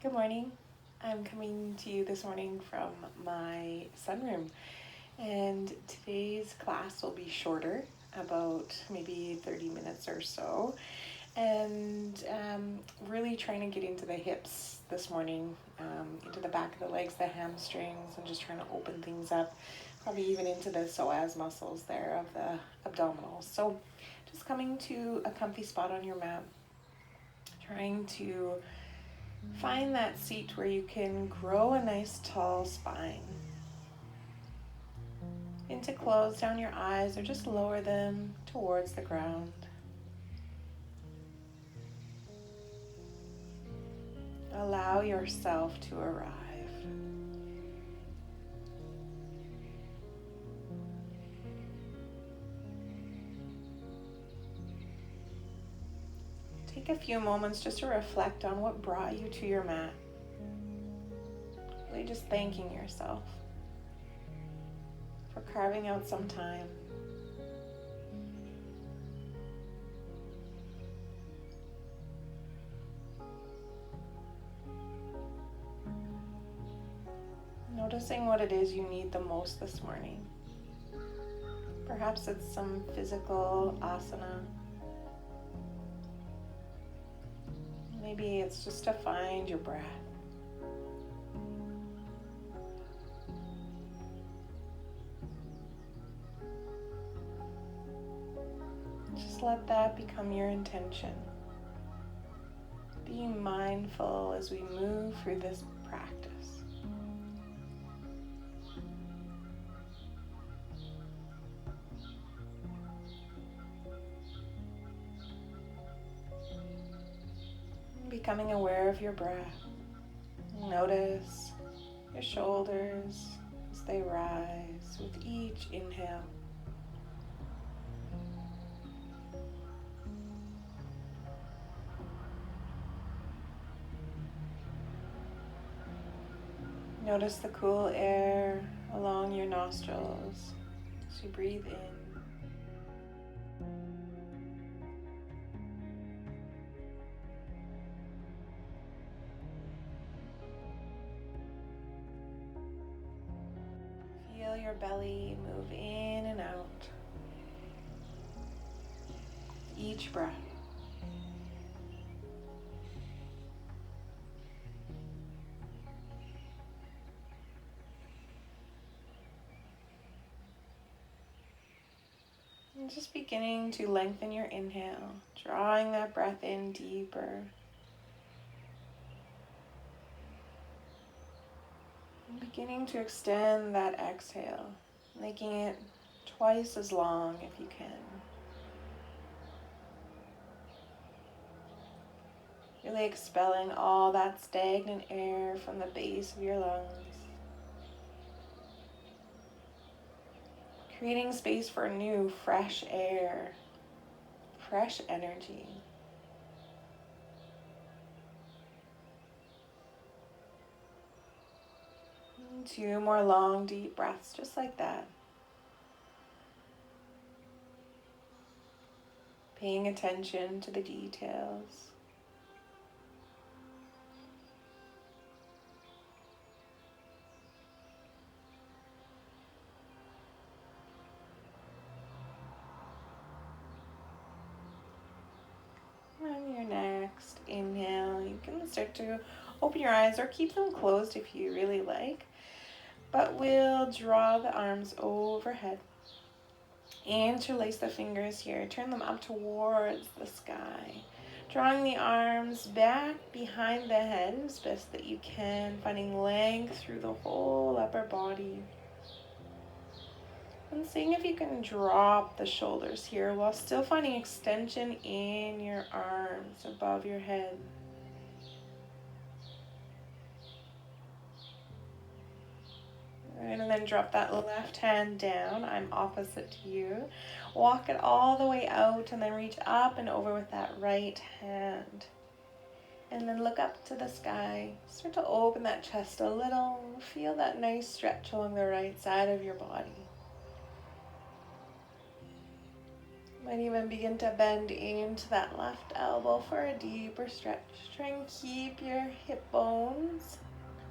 Good morning. I'm coming to you this morning from my sunroom, and today's class will be shorter, about maybe 30 minutes or so, and really trying to get into the hips this morning, into the back of the legs, the hamstrings, and just trying to open things up, probably even into the psoas muscles there of the abdominals. So just coming to a comfy spot on your mat, trying to find that seat where you can grow a nice tall spine. And to close down your eyes or just lower them towards the ground. Allow yourself to arrive. Take a few moments just to reflect on what brought you to your mat. Really just thanking yourself for carving out some time. Noticing what it is you need the most this morning. Perhaps it's some physical asana. Maybe it's just to find your breath. Just let that become your intention. Be mindful as we move through this practice. Becoming aware of your breath. Notice your shoulders as they rise with each inhale. Notice the cool air along your nostrils as you breathe in. Feel your belly move in and out. Each breath. And just beginning to lengthen your inhale, drawing that breath in deeper. And beginning to extend that exhale, making it twice as long if you can. Really expelling all that stagnant air from the base of your lungs. Creating space for new, fresh air, fresh energy. And 2 more long, deep breaths, just like that. Paying attention to the details. On your next inhale, you can start to open your eyes or keep them closed if you really like. But we'll draw the arms overhead. Interlace the fingers here. Turn them up towards the sky. Drawing the arms back behind the head as best that you can. Finding length through the whole upper body. And seeing if you can drop the shoulders here while still finding extension in your arms above your head. And then drop that left hand down. I'm opposite to you. Walk it all the way out and then reach up and over with that right hand. And then look up to the sky. Start to open that chest a little. Feel that nice stretch along the right side of your body. Might even begin to bend into that left elbow for a deeper stretch. Try and keep your hip bones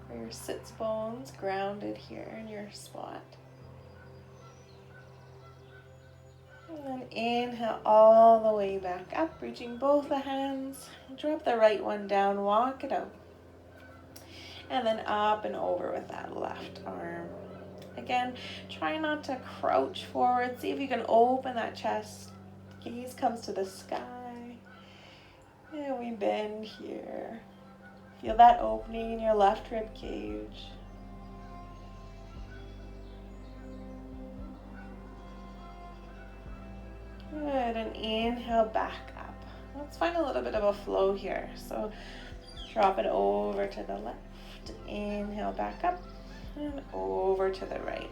or your sits bones grounded here in your spot. And then inhale all the way back up, reaching both the hands. Drop the right one down, walk it out. And then up and over with that left arm. Again, try not to crouch forward. See if you can open that chest. Gaze comes to the sky. And we bend here. Feel that opening in your left rib cage. Good, and inhale back up. Let's find a little bit of a flow here. So drop it over to the left. Inhale back up and over to the right.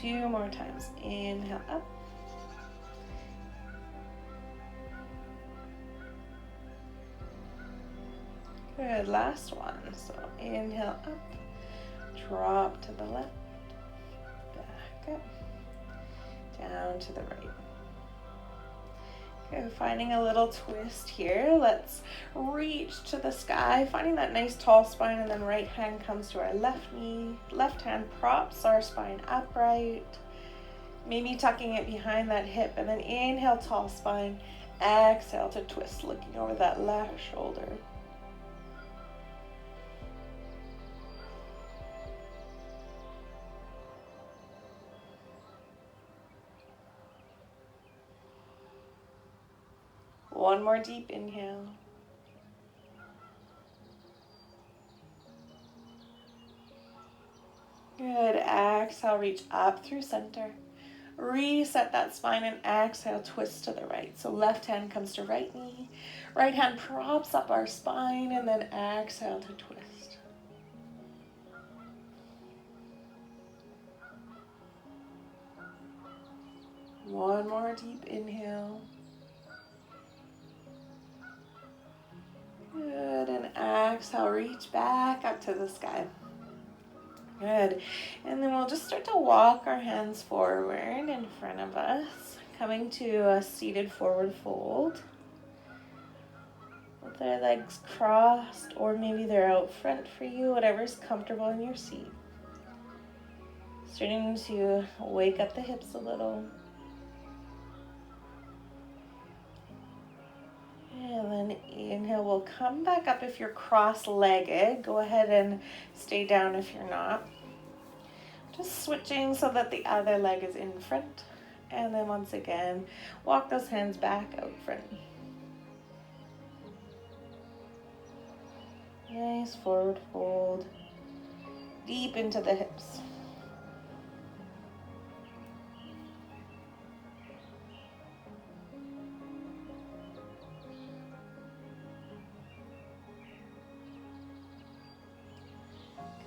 2 more times. Inhale up. Good, last one. So inhale up, drop to the left, back up, down to the right. Okay, finding a little twist here. Let's reach to the sky, finding that nice tall spine, and then right hand comes to our left knee. Left hand props our spine upright, maybe tucking it behind that hip, and then inhale, tall spine. Exhale to twist, looking over that left shoulder. One more deep inhale. Good, exhale, reach up through center. Reset that spine and exhale, twist to the right. So left hand comes to right knee. Right hand props up our spine and then exhale to twist. One more deep inhale. Good, and exhale, reach back up to the sky. Good, and then we'll just start to walk our hands forward in front of us, coming to a seated forward fold. With their legs crossed, or maybe they're out front for you, whatever's comfortable in your seat. Starting to wake up the hips a little. And then inhale, we'll come back up if you're cross-legged. Go ahead and stay down if you're not. Just switching so that the other leg is in front. And then once again, walk those hands back out front. Nice forward fold. Deep into the hips.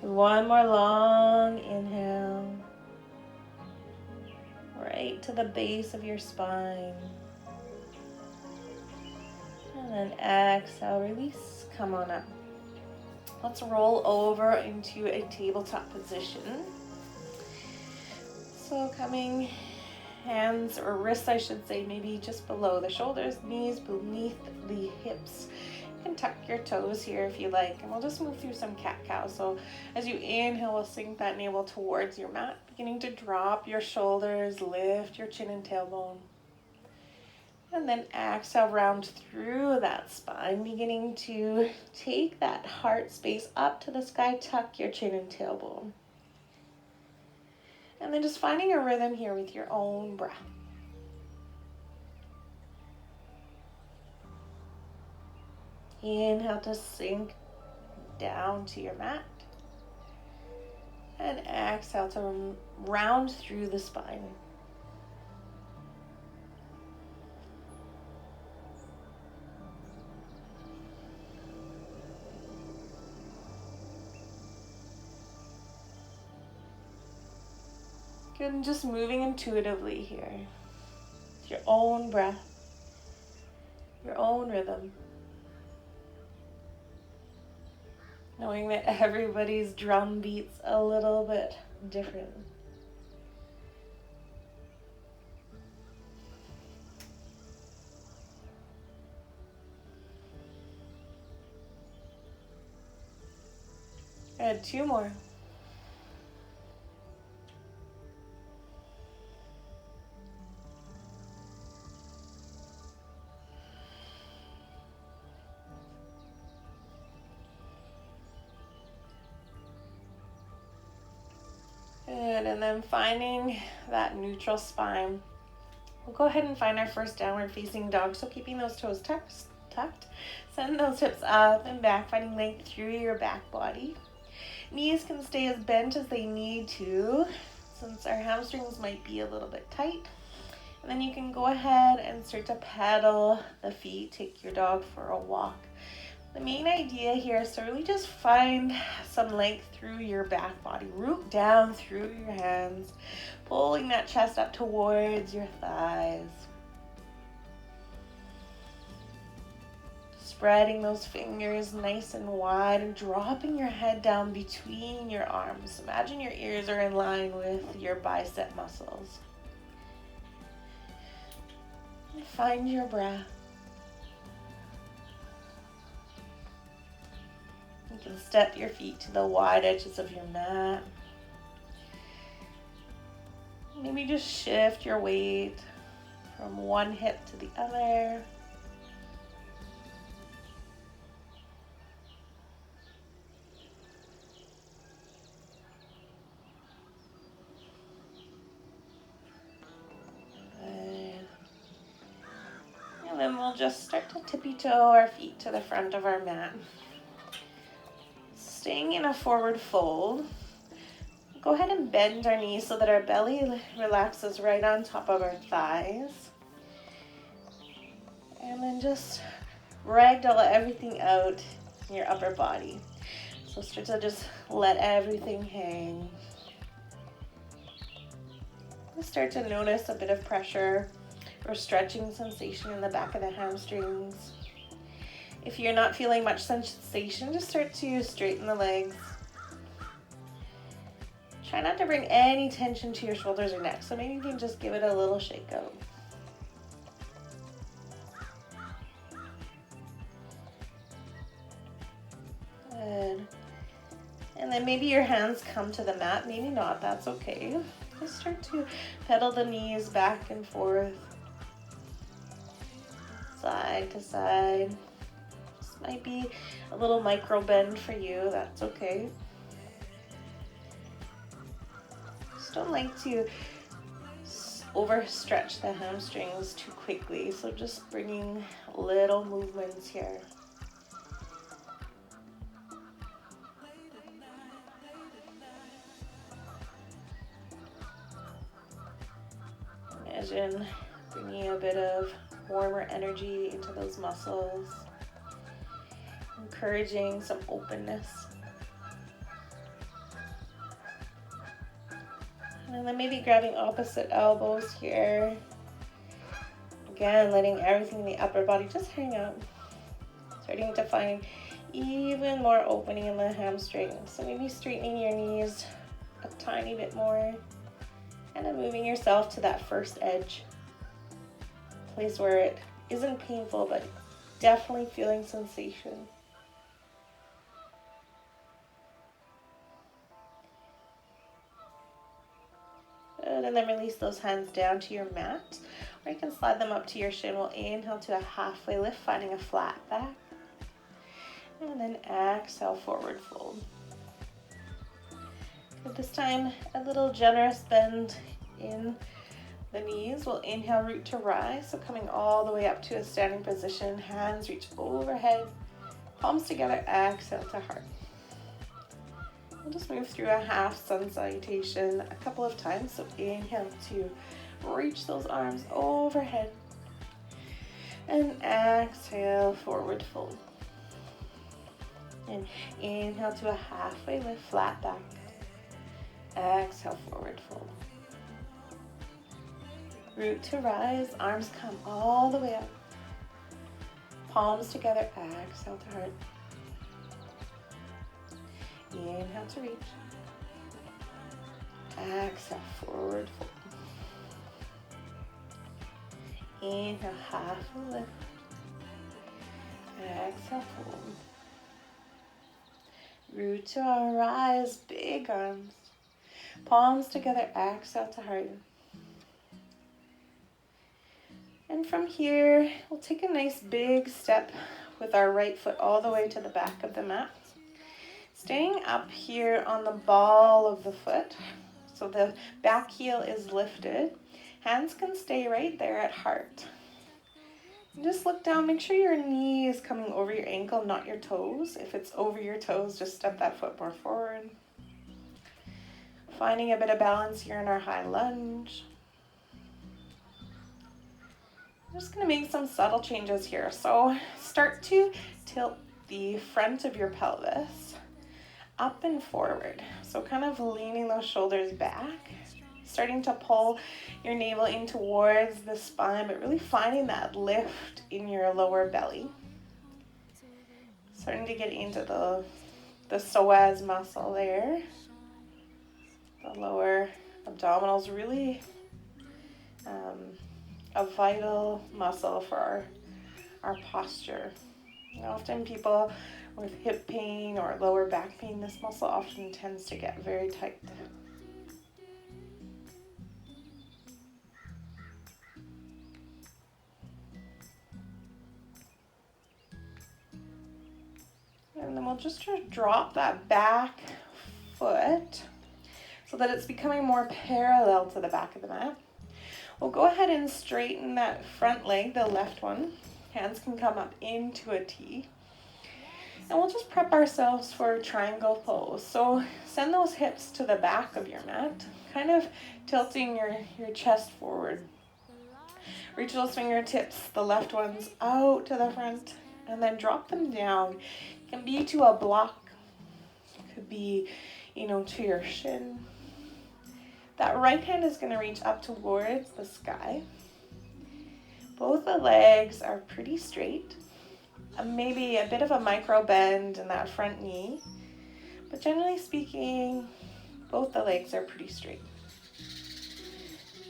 One more long inhale, right to the base of your spine. And then exhale, release, come on up. Let's roll over into a tabletop position. So coming hands or wrists, I should say, maybe just below the shoulders, knees beneath the hips. You can tuck your toes here if you like, and we'll just move through some cat-cow. So as you inhale, we'll sink that navel towards your mat, beginning to drop your shoulders, lift your chin and tailbone. And then exhale, round through that spine, beginning to take that heart space up to the sky, tuck your chin and tailbone. And then just finding a rhythm here with your own breath. Inhale to sink down to your mat. And exhale to round through the spine. Good, and just moving intuitively here. With your own breath, your own rhythm. Knowing that everybody's drum beats a little bit different. Good, 2 more. Good, and then finding that neutral spine. We'll go ahead and find our first downward facing dog. So keeping those toes tucked. Send those hips up and back, finding length through your back body. Knees can stay as bent as they need to, since our hamstrings might be a little bit tight. And then you can go ahead and start to pedal the feet, take your dog for a walk. The main idea here is to really just find some length through your back body. Root down through your hands, pulling that chest up towards your thighs. Spreading those fingers nice and wide and dropping your head down between your arms. Imagine your ears are in line with your bicep muscles. And find your breath. You can step your feet to the wide edges of your mat. Maybe just shift your weight from one hip to the other. Good. And then we'll just start to tippy toe our feet to the front of our mat. Staying in a forward fold, go ahead and bend our knees so that our belly relaxes right on top of our thighs. And then just ragdoll everything out in your upper body. So start to just let everything hang. Start to notice a bit of pressure or stretching sensation in the back of the hamstrings. If you're not feeling much sensation, just start to straighten the legs. Try not to bring any tension to your shoulders or neck, so maybe you can just give it a little shake out. Good. And then maybe your hands come to the mat, maybe not, that's okay. Just start to pedal the knees back and forth, side to side. This might be a little micro bend for you, that's okay. Just don't like to overstretch the hamstrings too quickly, so just bringing little movements here. Imagine bringing a bit of warmer energy into those muscles, encouraging some openness. And then maybe grabbing opposite elbows here. Again, letting everything in the upper body just hang out. Starting to find even more opening in the hamstrings. So maybe straightening your knees a tiny bit more. And then moving yourself to that first edge. Place where it isn't painful, but definitely feeling sensation. Good, and then release those hands down to your mat, or you can slide them up to your shin. We'll inhale to a halfway lift, finding a flat back. And then exhale, forward fold. Good, this time, a little generous bend in the knees. We'll inhale, root to rise. So coming all the way up to a standing position, hands reach overhead, palms together, exhale to heart. We'll just move through a half sun salutation a couple of times. So inhale to reach those arms overhead. And exhale, forward fold. And inhale to a halfway lift, flat back. Exhale, forward fold. Root to rise, arms come all the way up. Palms together, exhale to heart. Inhale to reach. Exhale, forward fold. Inhale, half lift. Exhale, fold. Root to our eyes, big arms. Palms together, exhale to heart. And from here, we'll take a nice big step with our right foot all the way to the back of the mat. Staying up here on the ball of the foot, so the back heel is lifted. Hands can stay right there at heart. And just look down, make sure your knee is coming over your ankle, not your toes. If it's over your toes, just step that foot more forward. Finding a bit of balance here in our high lunge. I'm just going to make some subtle changes here. So start to tilt the front of your pelvis up and forward. So kind of leaning those shoulders back, starting to pull your navel in towards the spine, but really finding that lift in your lower belly. Starting to get into the psoas muscle there. The lower abdominals, really a vital muscle for our posture. Often people with hip pain or lower back pain, this muscle often tends to get very tight. And then we'll just drop that back foot so that it's becoming more parallel to the back of the mat. We'll go ahead and straighten that front leg, the left one. Hands can come up into a T. And we'll just prep ourselves for triangle pose. So send those hips to the back of your mat, kind of tilting your chest forward. Reach those fingertips, the left ones, out to the front, and then drop them down. It can be to a block, it could be, to your shin. That right hand is going to reach up towards the sky. Both the legs are pretty straight. Maybe a bit of a micro bend in that front knee. But generally speaking, both the legs are pretty straight.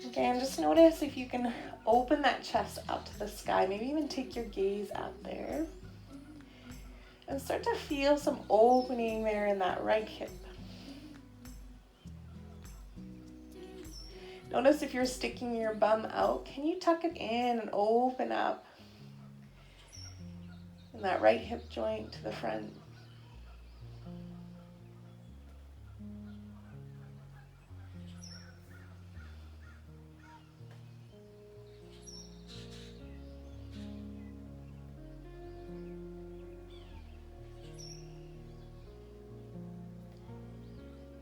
Okay, and just notice if you can open that chest up to the sky. Maybe even take your gaze up there. And start to feel some opening there in that right hip. Notice if you're sticking your bum out, can you tuck it in and open up in that right hip joint to the front?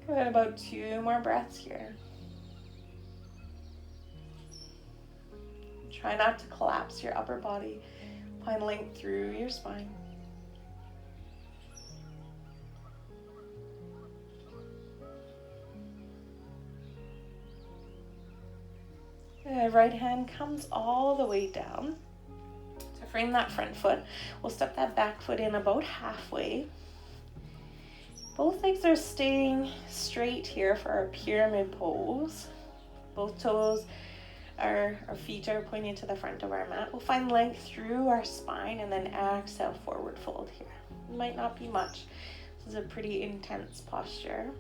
Go ahead, about 2 more breaths here. Try not to collapse your upper body. Find length through your spine. The right hand comes all the way down. To frame that front foot, we'll step that back foot in about halfway. Both legs are staying straight here for our pyramid pose. Both toes, our feet are pointing to the front of our mat. We'll find length through our spine and then exhale, forward fold here. It might not be much. This is a pretty intense posture.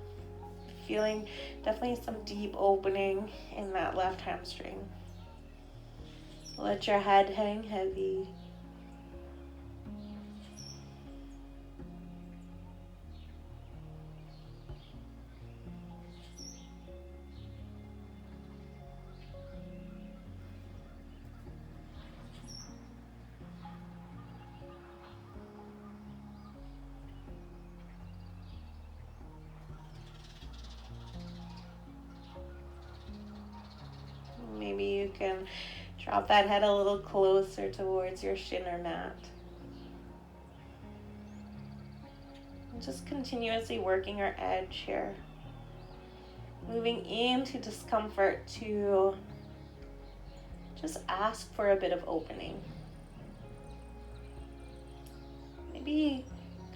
Feeling definitely some deep opening in that left hamstring. Let your head hang heavy. Maybe you can drop that head a little closer towards your shin or mat. And just continuously working our edge here. Moving into discomfort to just ask for a bit of opening. Maybe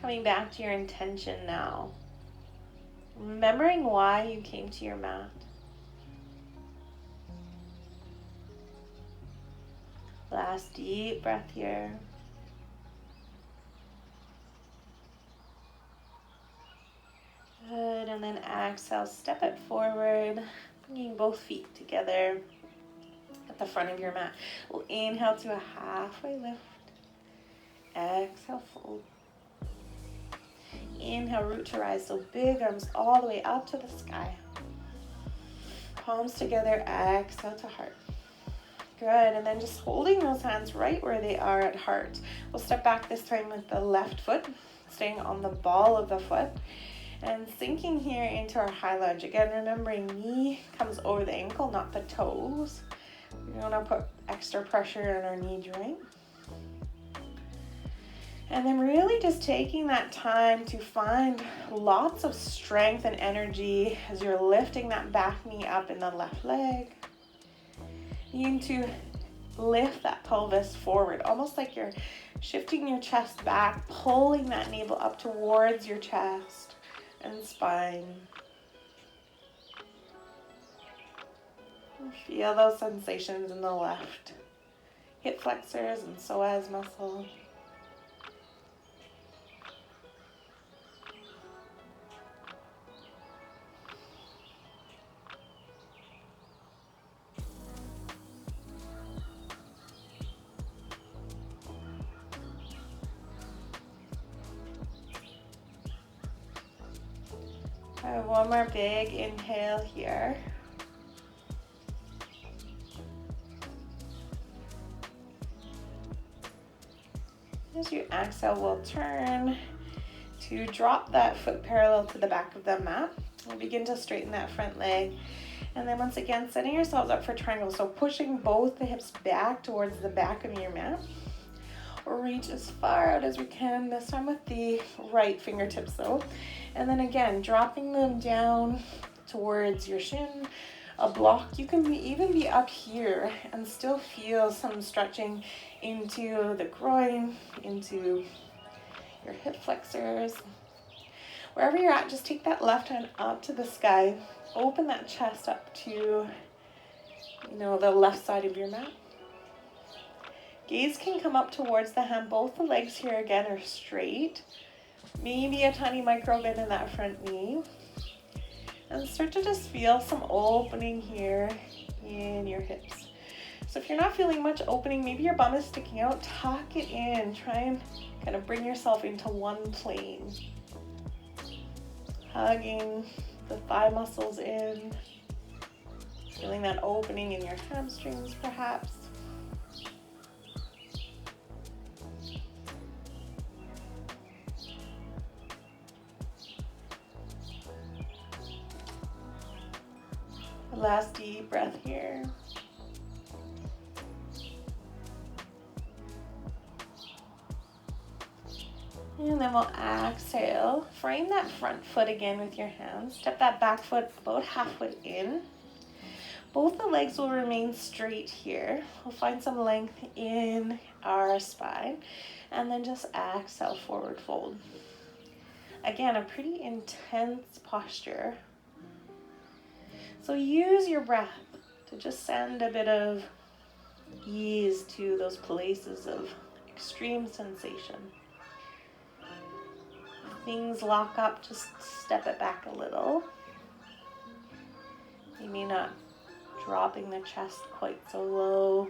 coming back to your intention now. Remembering why you came to your mat. Last deep breath here. And then exhale, step it forward, bringing both feet together at the front of your mat. We'll inhale to a halfway lift. Exhale, fold. Inhale, root to rise, so big arms all the way up to the sky. Palms together, exhale to heart. Good, and then just holding those hands right where they are at heart. We'll step back this time with the left foot, staying on the ball of the foot, and sinking here into our high lunge. Again, remembering knee comes over the ankle, not the toes. We don't want to put extra pressure on our knee joint. And then really just taking that time to find lots of strength and energy as you're lifting that back knee up in the left leg. You need to lift that pelvis forward, almost like you're shifting your chest back, pulling that navel up towards your chest and spine. Feel those sensations in the left hip flexors and psoas muscle. One more big inhale here. As you exhale, we'll turn to drop that foot parallel to the back of the mat. We'll begin to straighten that front leg. And then once again, setting yourselves up for triangle. So pushing both the hips back towards the back of your mat. Or reach as far out as we can, this time with the right fingertips though. And then again, dropping them down towards your shin, a block. You can even be up here and still feel some stretching into the groin, into your hip flexors. Wherever you're at, just take that left hand up to the sky. Open that chest up to, the left side of your mat. Gaze can come up towards the hand. Both the legs here again are straight. Maybe a tiny micro bend in that front knee. And start to just feel some opening here in your hips. So if you're not feeling much opening, maybe your bum is sticking out, tuck it in. Try and kind of bring yourself into one plane. Hugging the thigh muscles in. Feeling that opening in your hamstrings perhaps. Last deep breath here. And then we'll exhale. Frame that front foot again with your hands. Step that back foot about half foot in. Both the legs will remain straight here. We'll find some length in our spine. And then just exhale, forward fold. Again, a pretty intense posture. So use your breath to just send a bit of ease to those places of extreme sensation. If things lock up, just step it back a little. Maybe not dropping the chest quite so low,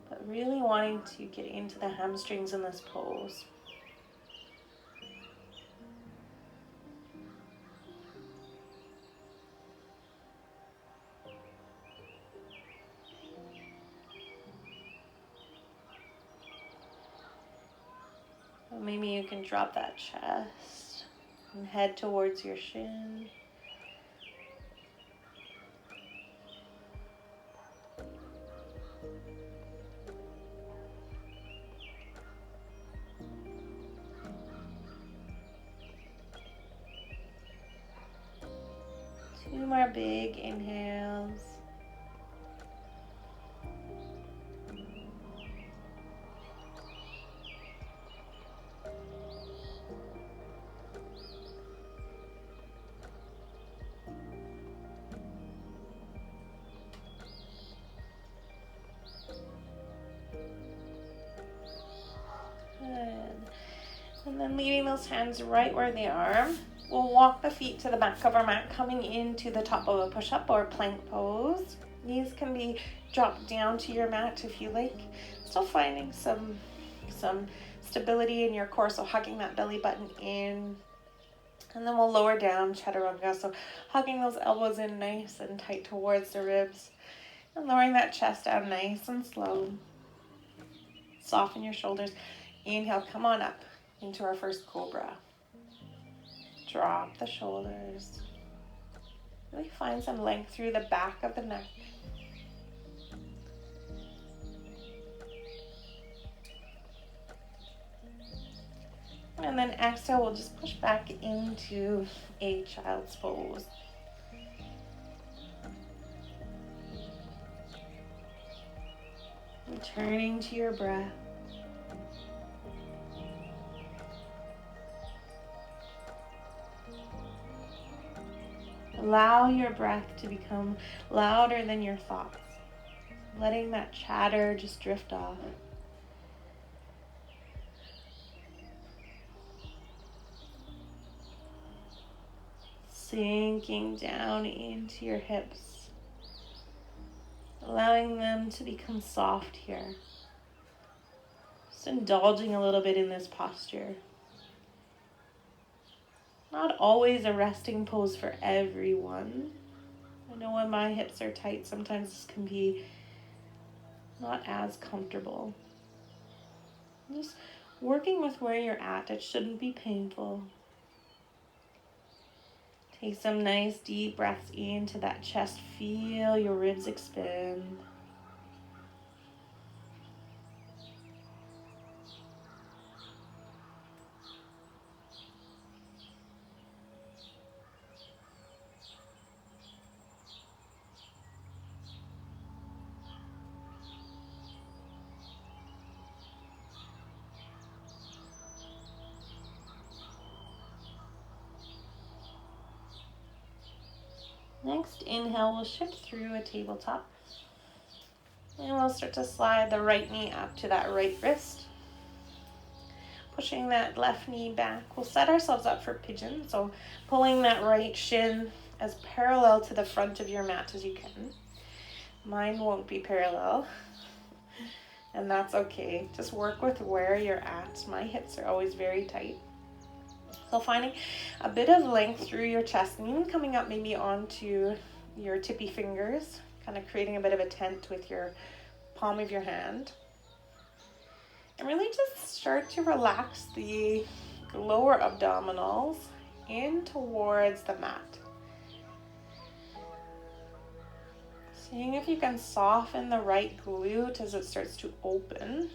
but really wanting to get into the hamstrings in this pose. Maybe you can drop that chest and head towards your shin. Two more big inhales. And then leaving those hands right where they are. We'll walk the feet to the back of our mat, coming into the top of a push-up or plank pose. Knees can be dropped down to your mat if you like. Still finding some stability in your core, so hugging that belly button in. And then we'll lower down chaturanga, so hugging those elbows in nice and tight towards the ribs. And lowering that chest down nice and slow. Soften your shoulders. Inhale, come on up into our first cobra. Drop the shoulders. Really find some length through the back of the neck. And then exhale, we'll just push back into a child's pose. Returning to your breath. Allow your breath to become louder than your thoughts. Letting that chatter just drift off. Sinking down into your hips. Allowing them to become soft here. Just indulging a little bit in this posture. Not always a resting pose for everyone. I know when my hips are tight, sometimes this can be not as comfortable. Just working with where you're at. It shouldn't be painful. Take some nice deep breaths into that chest. Feel your ribs expand. Next, inhale, we'll shift through a tabletop. And we'll start to slide the right knee up to that right wrist. Pushing that left knee back. We'll set ourselves up for pigeon. So pulling that right shin as parallel to the front of your mat as you can. Mine won't be parallel. And that's okay. Just work with where you're at. My hips are always very tight. So finding a bit of length through your chest and even coming up maybe onto your tippy fingers, kind of creating a bit of a tent with your palm of your hand. And really just start to relax the lower abdominals in towards the mat. Seeing if you can soften the right glute as it starts to open.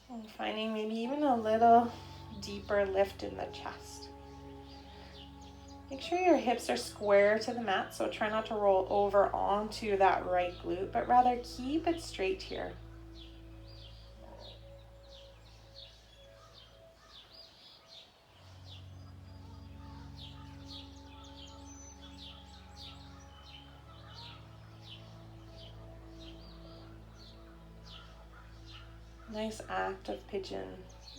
And finding maybe even a little deeper lift in the chest. Make sure your hips are square to the mat, so try not to roll over onto that right glute, but rather keep it straight here. Nice active pigeon.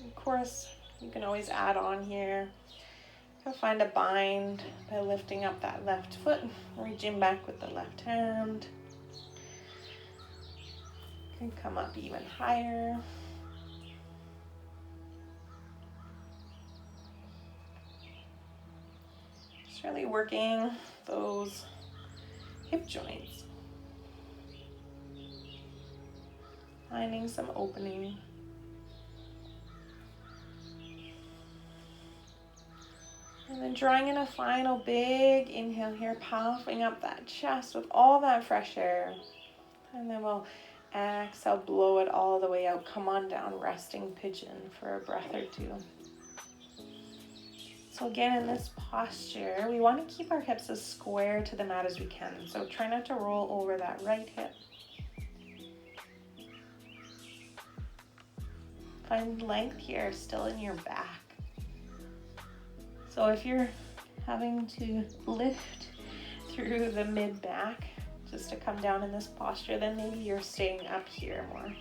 Of course, you can always add on here. You can find a bind by lifting up that left foot, reaching back with the left hand. You can come up even higher. Just really working those hip joints. Finding some opening. And then drawing in a final big inhale here, puffing up that chest with all that fresh air. And then we'll exhale, blow it all the way out. Come on down, resting pigeon for a breath or two. So again, in this posture, we want to keep our hips as square to the mat as we can. So try not to roll over that right hip. Find length here still in your back. So if you're having to lift through the mid back just to come down in this posture, then maybe you're staying up here more.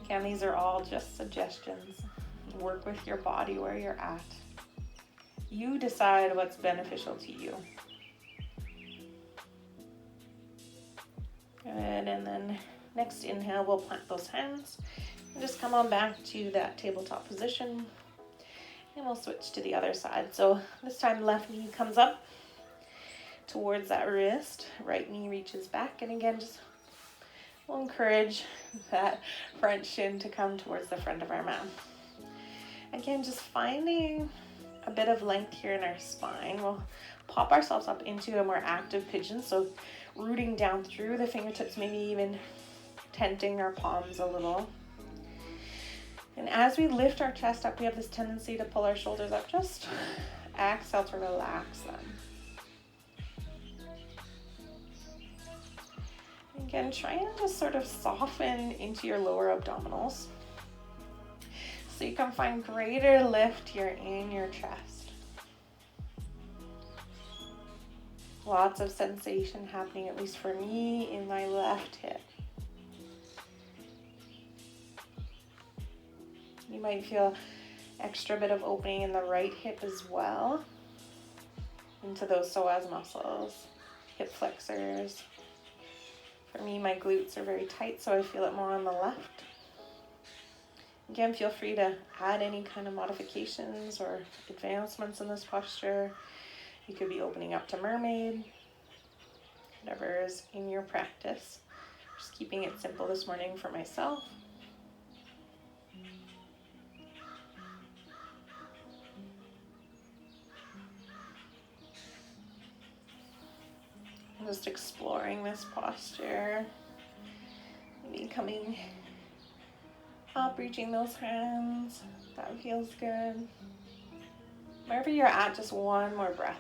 Again, these are all just suggestions. Work with your body where you're at. You decide what's beneficial to you. Good, and then next inhale, we'll plant those hands and just come on back to that tabletop position. And we'll switch to the other side. So this time left knee comes up towards that wrist, right knee reaches back, and again, just we'll encourage that front shin to come towards the front of our mat. Again, just finding a bit of length here in our spine. We'll pop ourselves up into a more active pigeon, so rooting down through the fingertips, maybe even tenting our palms a little. And as we lift our chest up, we have this tendency to pull our shoulders up. Just exhale to relax them. Again, try and just sort of soften into your lower abdominals so you can find greater lift here in your chest. Lots of sensation happening, at least for me, in my left hip. You might feel extra bit of opening in the right hip as well, into those psoas muscles, hip flexors. For me, my glutes are very tight, so I feel it more on the left. Again, feel free to add any kind of modifications or advancements in this posture. You could be opening up to mermaid, whatever is in your practice. Just keeping it simple this morning for myself. Just exploring this posture, maybe coming up, reaching those hands. That feels good. Wherever you're at, just one more breath.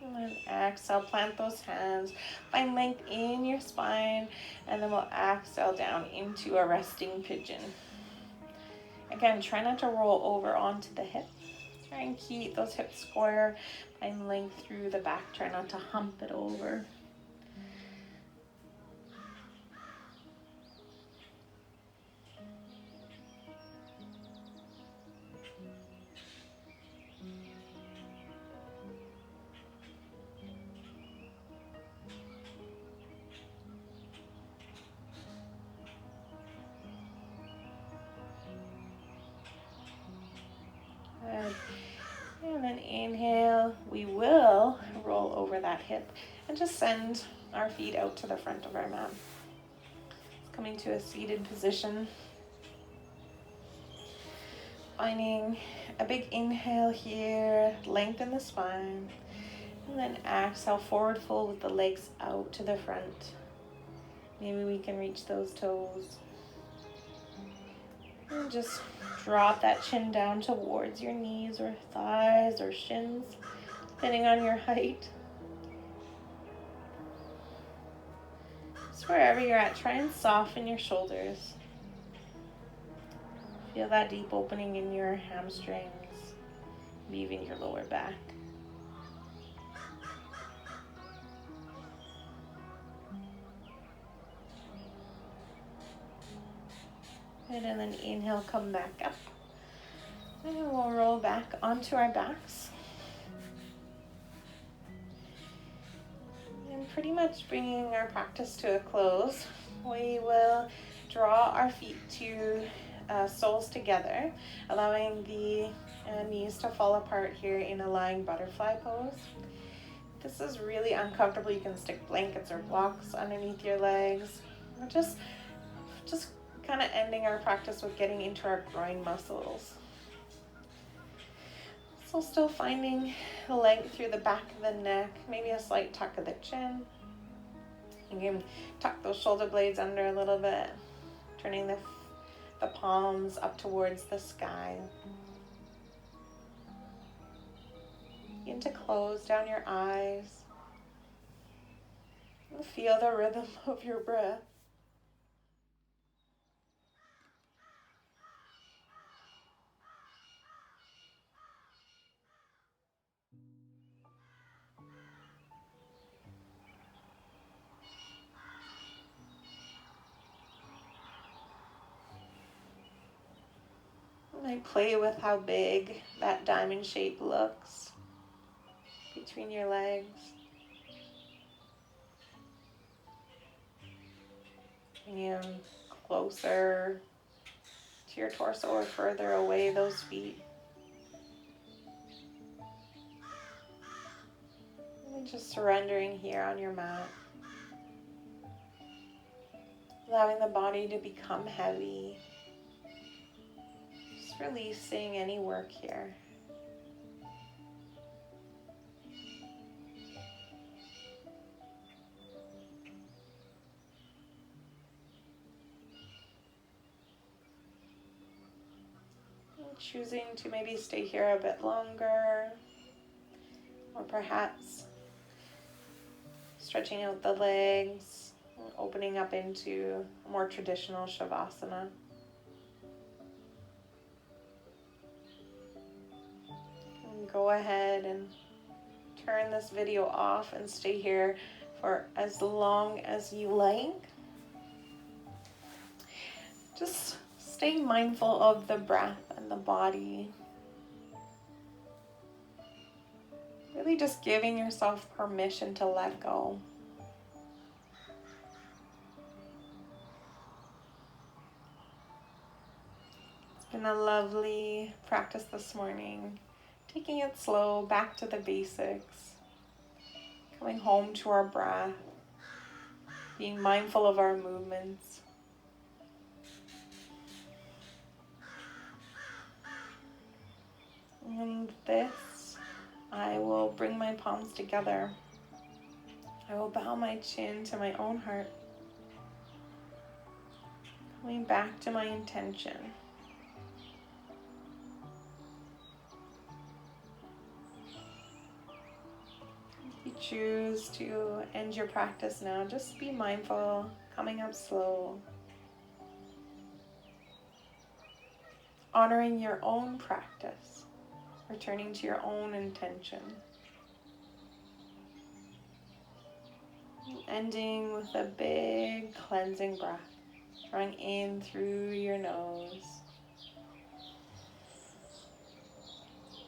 And then exhale, plant those hands, find length in your spine, and then we'll exhale down into a resting pigeon. Again, try not to roll over onto the hip. Try and keep those hips square, find length through the back, try not to hump it over. Good. And then inhale, we will roll over that hip and just send our feet out to the front of our mat. Coming to a seated position. Finding a big inhale here, lengthen the spine. And then exhale, forward fold with the legs out to the front. Maybe we can reach those toes. And just drop that chin down towards your knees or thighs or shins, depending on your height. So wherever you're at, try and soften your shoulders. Feel that deep opening in your hamstrings, maybe even your lower back. Good, and then inhale, come back up. And we'll roll back onto our backs. And pretty much bringing our practice to a close, we will draw our feet to soles together, allowing the knees to fall apart here in a lying butterfly pose. This is really uncomfortable. You can stick blankets or blocks underneath your legs. We're just kind of ending our practice with getting into our groin muscles. So still finding length through the back of the neck, maybe a slight tuck of the chin. You can tuck those shoulder blades under a little bit, turning the palms up towards the sky. Begin to close down your eyes and feel the rhythm of your breath. might play with how big that diamond shape looks between your legs. Bring them closer to your torso or further away those feet. And just surrendering here on your mat. Allowing the body to become heavy. Just releasing any work here. Choosing to maybe stay here a bit longer, or perhaps stretching out the legs, opening up into a more traditional Shavasana. And go ahead and turn this video off and stay here for as long as you like. Just staying mindful of the breath and the body. Really just giving yourself permission to let go. It's been a lovely practice this morning. Taking it slow, back to the basics. Coming home to our breath. Being mindful of our movements. And this, I will bring my palms together. I will bow my chin to my own heart. Coming back to my intention. If you choose to end your practice now, just be mindful, coming up slow. Honoring your own practice. Returning to your own intention. Ending with a big cleansing breath. Drawing in through your nose.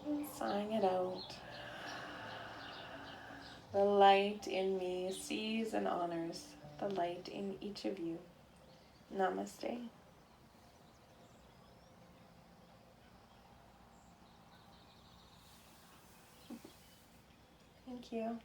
And sighing it out. The light in me sees and honors the light in each of you. Namaste. Thank you.